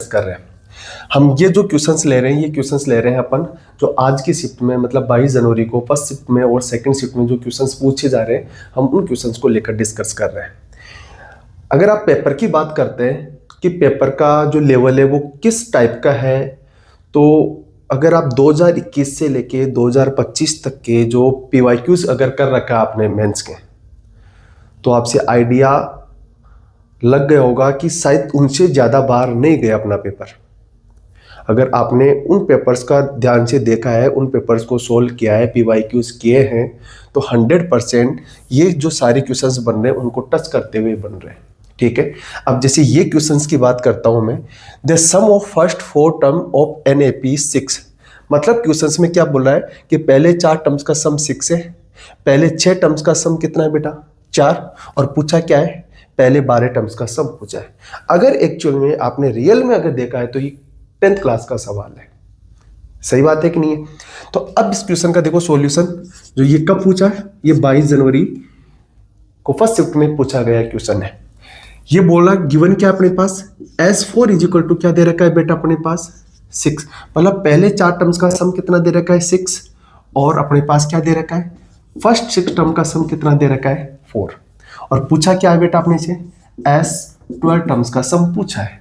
कर रहे हैं। हम ये जो क्वेश्चंस ले रहे हैं ये क्वेश्चंस ले रहे हैं अपन जो आज की शिफ्ट में मतलब 22 जनवरी को फर्स्ट शिफ्ट में और सेकंड शिफ्ट में जो क्वेश्चंस पूछे जा रहे हैं हम उन क्वेश्चंस को लेकर डिस्कस कर रहे हैं। अगर आप पेपर की बात करते हैं कि पेपर का जो लेवल है वो किस टाइप का है, तो अगर आप 2021 से लेके 2025 तक के जो PYQs अगर कर रखा है आपने मेंस के, तो आपसे आइडिया लग गया होगा कि शायद उनसे ज़्यादा बार नहीं गया अपना पेपर। अगर आपने उन पेपर्स का ध्यान से देखा है, उन पेपर्स को सोल्व किया है, PYQs किए हैं, तो 100% ये जो सारे क्वेश्चंस बन रहे हैं उनको टच करते हुए बन रहे हैं। ठीक है, अब जैसे ये क्वेश्चंस की बात करता हूं मैं, the sum of first 4 term of NAP 6, मतलब क्वेश्चंस में क्या बोल रहा है कि पहले 4 टर्म्स का सम 6 है, पहले 6 टर्म्स का सम कितना है बेटा 4, और पूछा क्या है पहले 12 टर्म्स का सम पूछा है। अगर एक्चुअल में आपने रियल में अगर देखा है तो ये 10th क्लास का सवाल है। सही बात है कि नहीं है? तो अब इस क्वेश्चन का देखो सॉल्यूशन, जो ये कब पूछा है, ये 22 जनवरी को फर्स्ट शिफ्ट में पूछा गया क्वेश्चन है। ये बोला गिवन क्या अपने पास S4 इज इक्वल टू क्या दे रखा है बेटा अपने पास 6, मतलब पहले 4 टर्म्स का सम कितना दे रखा है 6, और अपने पास क्या दे रखा है फर्स्ट 6 टर्म का सम कितना दे रखा है 4, और पूछा क्या है बेटा अपने से S12 टर्म्स का सम पूछा है।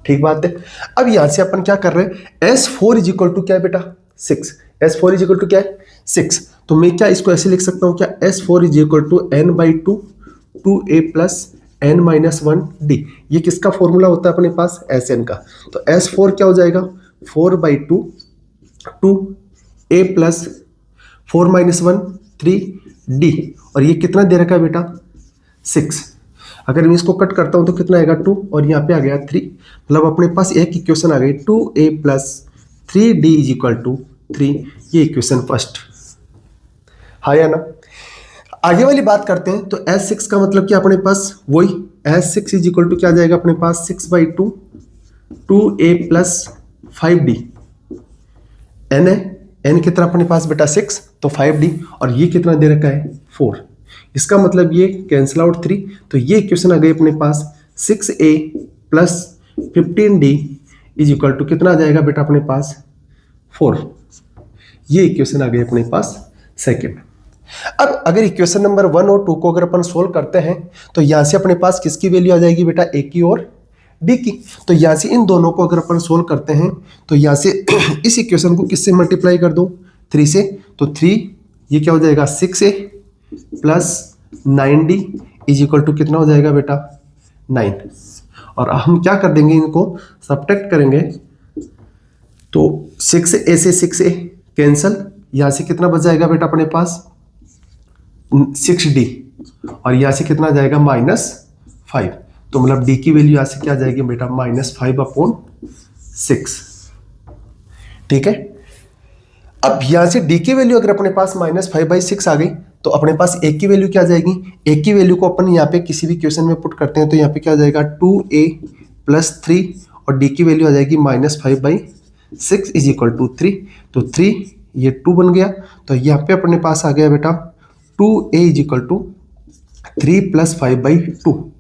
ठीक बात है। अब यहां से अपन क्या कर रहे हैं, S4 इज इक्वल टू क्या है बेटा 6, S4 इज इक्वल टू क्या है 6, तो मैं क्या इसको ऐसे लिख सकता हूं क्या S4 is equal to n/2 2a plus n-1d। ये किसका फॉर्मूला होता है अपने पास Sn का, तो S4 क्या हो जाएगा 4/2 2a प्लस 4-1 3d, और ये कितना दे रखा है बेटा 6। अगर मैं इसको कट करता हूं तो कितना आएगा 2, और यहाँ पे आ गया 3, मतलब अपने पास एक इक्वेशन आ गई 2a plus 3d is equal to 3। ये इक्वेशन फर्स्ट, हाँ या ना। आगे वाली बात करते हैं, तो S6 का मतलब क्या अपने पास वही S6 इज इक्वल टू क्या आ जाएगा अपने पास 6/2 2a प्लस 5d, n है, n कितना अपने पास बेटा 6, तो 5d, और ये कितना दे रखा है 4। इसका मतलब ये कैंसिल आउट 3, तो ये इक्वेशन आ गई अपने पास 6a plus 15d is equal to कितना आ जाएगा बेटा अपने पास 4। ये इक्वेशन आ गई अपने पास सेकंड। अब अगर इक्वेशन नंबर 1 और 2 को अगर अपन सोल्व करते हैं तो यहां से अपने पास किसकी वैल्यू आ जाएगी बेटा a की और d की, तो यहां से इन दोनों को अगर अपन सोल्व करते हैं तो यहां से इस इक्वेशन को किससे मल्टीप्लाई कर दो 3 से, तो 3 ये क्या हो जाएगा 6a plus 9d is equal to कितना हो जाएगा बेटा 9, और हम क्या कर देंगे इनको सब्ट्रैक्ट करेंगे, तो 6a से 6a कैंसल, यहां से कितना बच जाएगा बेटा अपने पास 6d, और यहां से कितना जाएगा -5, तो मतलब d की वैल्यू यहां से क्या आ जाएगी बेटा -5/6। ठीक है, अब यहां से d की वैल्यू अगर अपने पास -5/6 आ गई तो अपने पास a की वैल्यू क्या आ जाएगी, a की वैल्यू को अपन यहाँ पे किसी भी क्वेश्चन में पुट करते हैं तो यहाँ पे क्या आ जाएगा 2a प्लस 3, और d की वैल्यू आ जाएगी -5/6 इज इक्वल टू 3, तो 3 ये 2 बन गया, तो यहाँ पे अपने पास आ गया बेटा 2a is equal to 3 plus 5/2,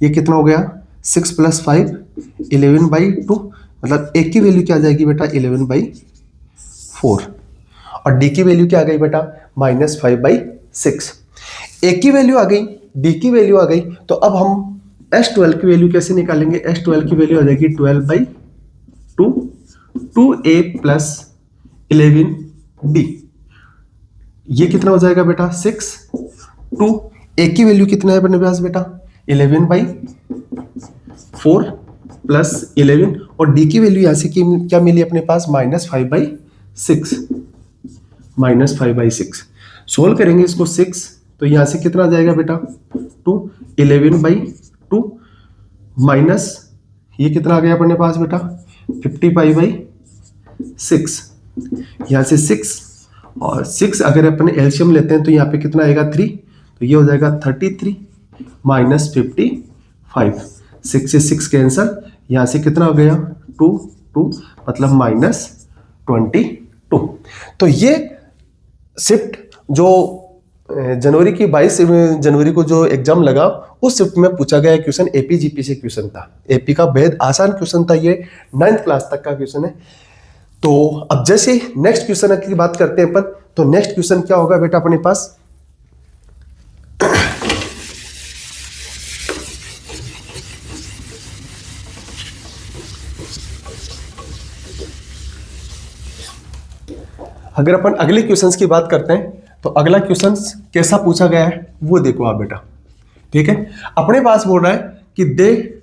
ये कितना हो गया 6 प्लस 5 11/2, मतलब a की वैल्यू क्या आ जाएगी बेटा 11/4, और d की वैल्यू क्या आ गई बेटा -5/6। a की वैल्यू आ गई, d की वैल्यू आ गई, तो अब हम S12 की वैल्यू कैसे निकालेंगे, S12 की वैल्यू आ जाएगी 12/2 2a प्लस 11d, ये कितना हो जाएगा बेटा 6 2, a की वैल्यू कितना है अपने पास बेटा 11/4 प्लस 11, और d की वैल्यू यहां से क्या मिली अपने पास -5/6 सोल्व करेंगे इसको 6, तो यहां से कितना आ जाएगा बेटा 2 11/2 माइनस ये कितना आ गया अपने पास बेटा 55/6, यहां से 6 और 6 अगर अपन एलसीएम लेते हैं तो यहाँ पे कितना आएगा 3, तो ये हो जाएगा 33 माइनस 55, 6 से 6 कैंसल, यहाँ से कितना हो गया 2 मतलब -22। तो ये शिफ्ट जो जनवरी की 22 जनवरी को जो एग्जाम लगा उस शिफ्ट में पूछा गया क्वेश्चन एपी जीपी से क्वेश्चन था। एपी का बेहद आसान क्वेश्चन था, ये 9th क्लास तक का क्वेश्चन है। तो अब जैसे नेक्स्ट क्वेश्चन की बात करते हैं अपन, तो नेक्स्ट क्वेश्चन क्या होगा बेटा अपने पास, अगर अपन अगले क्वेश्चंस की बात करते हैं तो अगला क्वेश्चन कैसा पूछा गया है वो देखो आप बेटा। ठीक है, अपने पास बोल रहा है कि the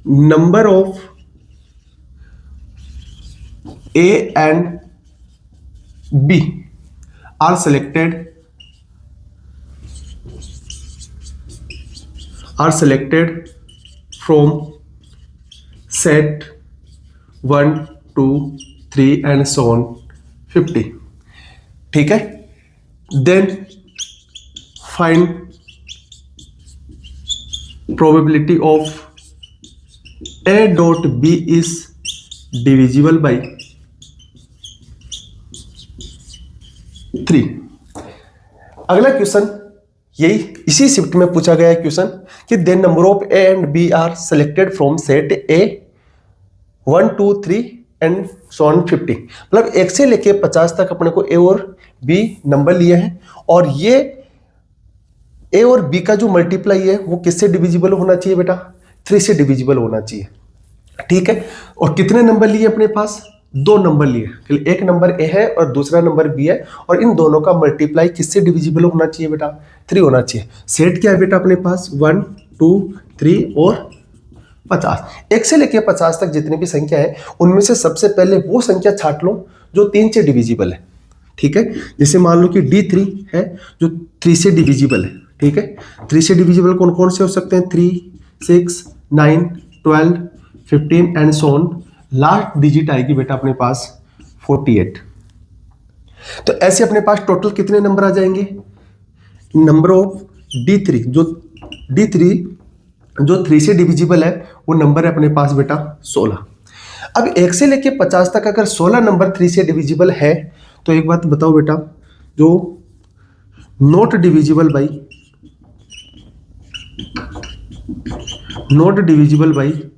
number of A and B are selected from set 1 2 3 and so on 50। ठीक है, then find probability of A dot B is divisible by 3। अगला क्वेश्चन यही इसी शिफ्ट में पूछा गया है क्वेश्चन कि then number of A and B are selected from set A 1 2 3 and so on 50। मतलब 1 से लेके 50 तक अपने को ए और बी नंबर लिए हैं, और ये ए और बी का जो मल्टीप्लाई है वो किससे डिविजिबल होना चाहिए बेटा, 3 से डिविजिबल होना चाहिए। ठीक है, और कितने नंबर लिए अपने पास, 2 नंबर लिए, एक नंबर ए है और दूसरा नंबर बी है, और इन दोनों का मल्टीप्लाई किससे डिविजिबल होना चाहिए बेटा, 3 होना चाहिए। सेट क्या है बेटा अपने पास, 1 2 3 और 50। 1 से लेके 50 तक जितनी भी संख्या है उनमें से सबसे पहले वो संख्या छांट लो जो 3 से डिविजिबल है। ठीक है, जैसे मान लो कि D3 है जो 3 से डिविजिबल है। ठीक है, 3 से डिविजिबल कौन कौन से हो सकते हैं, 3 6 9 12 15 and so on. Last digit आएगी बेटा अपने पास 48। तो ऐसे अपने पास टोटल कितने नंबर आ जाएंगे, नंबर ऑफ D3 जो 3 से डिविजिबल है वो नंबर है अपने पास बेटा 16। अब 1 से लेके 50 तक अगर 16 नंबर 3 से डिविजिबल है तो एक बात बताओ बेटा, जो नॉट डिविजिबल बाई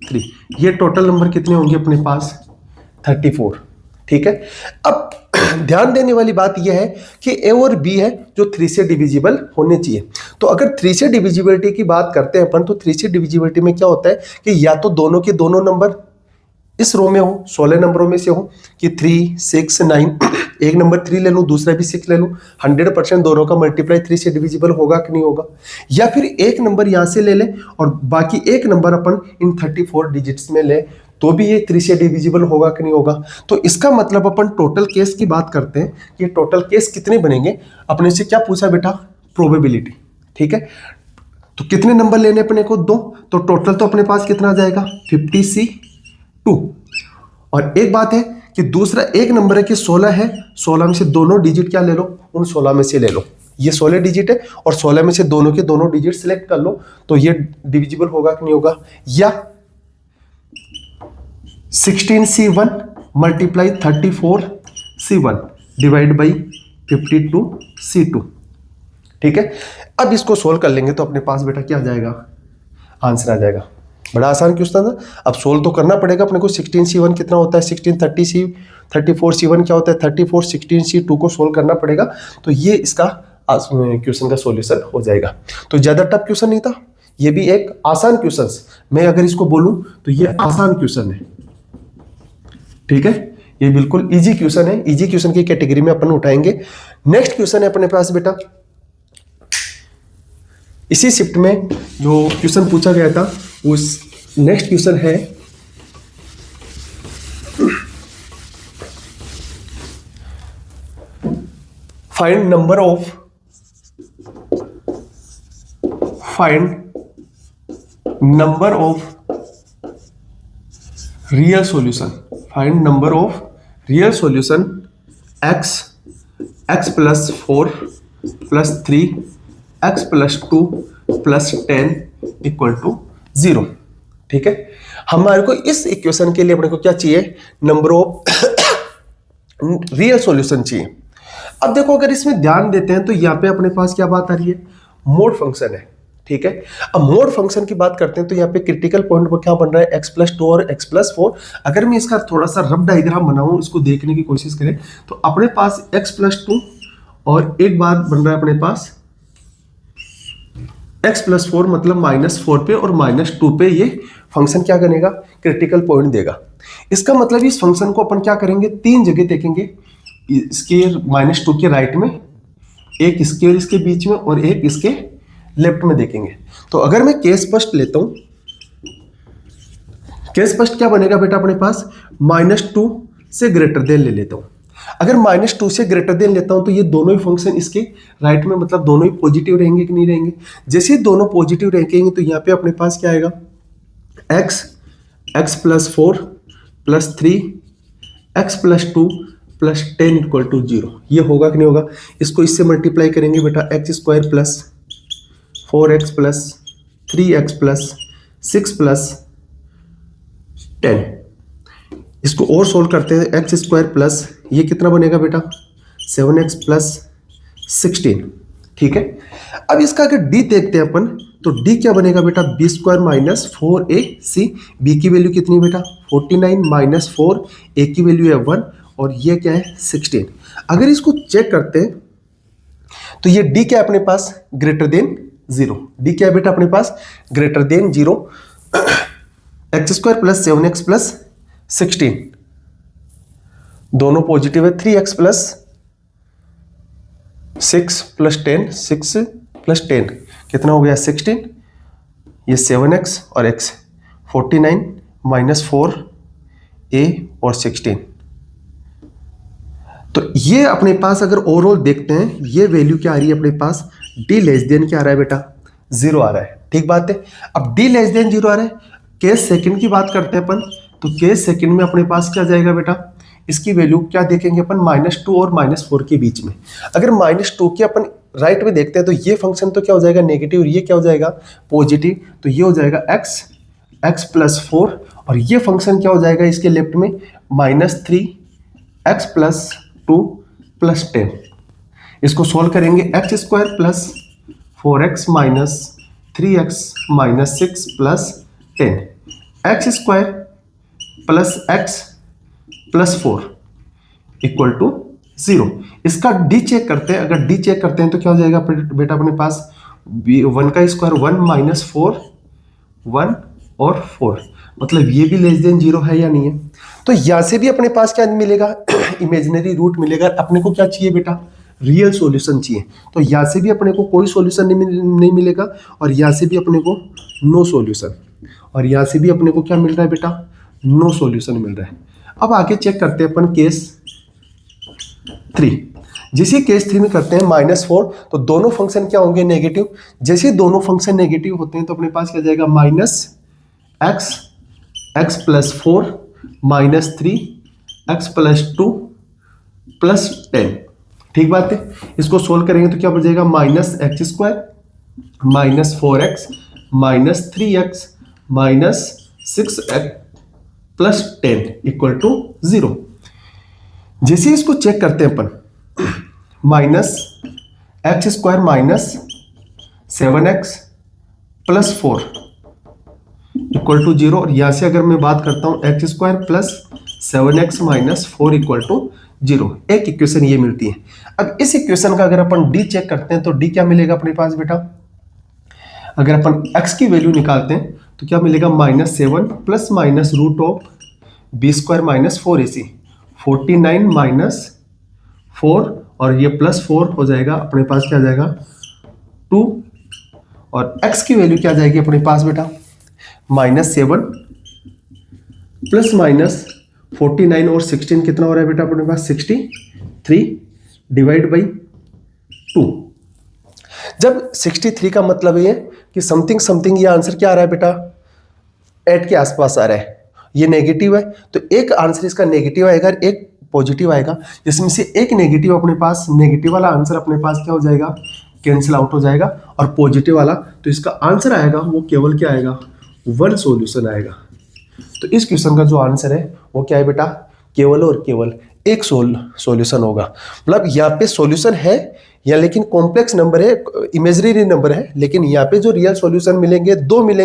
3, ये टोटल नंबर कितने होंगे अपने पास 34। ठीक है, अब ध्यान देने वाली बात यह है कि ए और बी है जो 3 से डिविजिबल होने चाहिए। तो अगर 3 से डिविजिबिलिटी की बात करते हैं अपन, तो 3 से डिविजिबिलिटी में क्या होता है कि या तो दोनों के दोनों नंबर इस रो में हो, 16 नंबरों में से हो, कि 3 6 9, एक नंबर 3 ले लूं दूसरा भी 6 ले लूं, 100% दोनों का मल्टीप्लाई 3 से डिविजिबल होगा कि नहीं होगा। या फिर एक नंबर यहां से ले ले और बाकी एक नंबर अपन इन 34 डिजिट्स में ले, तो भी ये 3 से डिविजिबल होगा कि नहीं होगा। तो इसका मतलब अपन टोटल केस की बात करते हैं कि टोटल केस कितने बनेंगे। अपने से क्या पूछा बेटा, प्रोबेबिलिटी। ठीक है, तो कितने नंबर लेने अपने को, 2, तो टोटल तो अपने पास कितना आ जाएगा 50C2। और एक बात है कि दूसरा एक नंबर है कि 16 है, 16 में से दोनों डिजिट क्या ले लो, उन 16 में से ले लो। ये 16 डिजिट है और 16 में से दोनों के दोनों डिजिट सिलेक्ट कर लो, तो ये डिविजिबल होगा कि नहीं होगा। या 16C1 multiply 34C1 divide by 52C2। ठीक है, अब इसको सोल्व कर लेंगे तो अपने पास बेटा क्या आ जाएगा, आंसर आ जाएगा। बड़ा आसान क्वेश्चन था, अब सोल्व तो करना पड़ेगा अपने को। 16C1 कितना होता है, 16 30C 34C1 क्या होता है 34, 16C2 को सोल्व करना पड़ेगा। तो ये इसका क्वेश्चन का सॉल्यूशन हो जाएगा। तो ज्यादा टफ क्वेश्चन नहीं था, ये भी एक आसान क्वेश्चन। मैं अगर इसको बोलूं तो ये आसान क्वेश्चन है। ठीक है, ये बिल्कुल इजी क्वेश्चन है, इजी क्वेश्चन की कैटेगरी में अपन उठाएंगे। नेक्स्ट क्वेश्चन है अपने पास बेटा, इसी शिफ्ट में जो क्वेश्चन पूछा गया था उस नेक्स्ट क्वेश्चन है find number of real solution. Find number of real solution x plus 4 plus 3 x plus 2 प्लस 10 इक्वल टू 0। ठीक है, हमारे को इस इक्वेशन के लिए अपने को क्या चाहिए, नंबर ऑफ रियल सॉल्यूशन चाहिए। अब देखो अगर इसमें ध्यान देते हैं तो यहाँ पे अपने पास क्या बात आ रही है, मोड फंक्शन है, ठीक है। अब मोड फंक्शन की बात करते हैं तो यहाँ पे क्रिटिकल पॉइंट पर क्या बन रहा है, x+2 और x+4। अगर मैं इसका थोड़ा सा रफ डायग्राम बनाऊं, इसको देखने की कोशिश करें तो अपने पास x+2 और एक बार बन रहा है अपने पास x+4 मतलब -4 पे और -2 पे ये फंक्शन क्या करेगा, क्रिटिकल पॉइंट देगा। इसका मतलब इस फंक्शन को अपन क्या करेंगे, तीन जगह देखेंगे, स्केयर -2 के राइट में, एक स्केयर इसके बीच में और एक इसके लेफ्ट में देखेंगे। तो अगर मैं केस फर्स्ट लेता हूं, केस फर्स्ट क्या बनेगा बेटा अपने पास, -2 से ग्रेटर देन ले लेता हूं। अगर -2 से ग्रेटर देन लेता हूं तो ये दोनों ही फंक्शन इसके राइट में मतलब दोनों ही पॉजिटिव रहेंगे कि नहीं रहेंगे। जैसे दोनों पॉजिटिव रहेंगे तो यहाँ पे अपने पास क्या आएगा, x+4 + 3 x+2 + 10 = 0। ये होगा कि नहीं होगा। इसको इससे मल्टीप्लाई करेंगे बेटा, x² + 4x + 3x + 6 + 10। इसको और सोल्व करते हैं, x² प्लस ये कितना बनेगा बेटा, 7x + 16, ठीक है। अब इसका अगर d देखते हैं अपन तो d क्या बनेगा बेटा, b² - 4ac। b की वैल्यू कितनी बेटा, 49 - 4, a की वैल्यू है 1 और ये क्या है 16। अगर इसको चेक करते हैं तो ये d क्या है अपने पास, ग्रेटर देन 0। d क्या है बेटा अपने पास, ग्रेटर देन 0। x² + 7x + 16 दोनों पॉजिटिव है, 3x + 6 + 10, 6 + 10 कितना हो गया 16, ये 7x और x, 49 - 4 a और 16। तो ये अपने पास अगर ओवरऑल देखते हैं ये वैल्यू क्या आ रही है अपने पास, d लेस देन क्या आ रहा है बेटा, 0 आ रहा है, ठीक बात है। अब d लेस देन 0 आ रहा है, केस सेकंड की बात करते हैं अपन, तो केस सेकंड में अपने पास क्या जाएगा बेटा, इसकी वैल्यू क्या देखेंगे अपन, -2 और -4 के बीच में। अगर -2 के अपन राइट में देखते हैं तो ये फंक्शन तो क्या हो जाएगा नेगेटिव और ये क्या हो जाएगा पॉजिटिव, तो ये हो जाएगा x+4 और ये फंक्शन क्या हो जाएगा इसके लेफ्ट में, -3x+2 + 10। इसको सोल्व करेंगे, x² + 4x - 3x - 6 + 10, x² + x + 4 = 0। इसका d चेक करते हैं, अगर d चेक करते हैं तो क्या हो जाएगा बेटा अपने पास, 1 का स्क्वायर 1 - 4 1 और 4, मतलब ये भी लेस देन 0 है या नहीं है। तो यहां से भी अपने पास क्या मिलेगा, इमेजिनरी रूट मिलेगा। अपने को क्या चाहिए बेटा, रियल सॉल्यूशन चाहिए। तो यहाँ से भी अपने को कोई सॉल्यूशन नहीं मिलेगा और यहाँ से भी अपने को नो सॉल्यूशन, और यहाँ से भी अपने को क्या मिल रहा है बेटा, नो सॉल्यूशन मिल रहा है। अब आगे चेक करते हैं अपन केस 3। जैसे केस 3 में करते हैं -4, तो दोनों फंक्शन क्या होंगे नेगेटिव। जैसे दोनों फंक्शन नेगेटिव होते हैं तो अपने पास क्या जाएगा, -x+4 - 3x+2 + 10, ठीक बात है। इसको सोल्व करेंगे तो क्या बचेगा, -x² - 4x - 3x - 6x + 10 = 0। जैसे इसको चेक करते हैं अपन, -x² - 7x + 4 = 0। और यहां से अगर मैं बात करता हूं x² + 7x - 4 = 0, एक इक्वेशन ये मिलती है। अब इस इक्वेशन का अगर अपन d चेक करते हैं तो d क्या मिलेगा अपने पास बेटा, अगर अपन x की वैल्यू निकालते हैं तो क्या मिलेगा, -7 ± (b²-4ac) 49 - 4 और ये +4 हो जाएगा अपने पास, क्या जाएगा 2, और x की वैल्यू क्या जाएगी अपने पास बेटा, -7 ± 49 और 16 कितना हो रहा है बेटा अपने पास, 63 / 2। जब 63 का मतलब ये कि समथिंग ये आंसर क्या आ रहा है बेटा, 8 के आसपास आ रहा है। ये नेगेटिव है तो एक आंसर इसका नेगेटिव आएगा, एक पॉजिटिव आएगा, जिसमें से एक नेगेटिव अपने पास, नेगेटिव वाला आंसर अपने पास क्या हो जाएगा, कैंसिल आउट हो जाएगा, और पॉजिटिव वाला तो इसका आंसर आएगा वो केवल क्या आएगा, 1 सॉल्यूशन आएगा। तो इस क्वेश्चन का जो आंसर है वो क्या है बेटा, केवल और केवल एक सॉल्यूशन होगा। मतलब यहाँ पे सॉल्यूशन है या लेकिन कॉम्प्लेक्स नंबर है, इमेजिनरी नंबर है, लेकिन यहाँ पे जो रियल सॉल्यूशन मिलेंगे 2 मिलेंगे।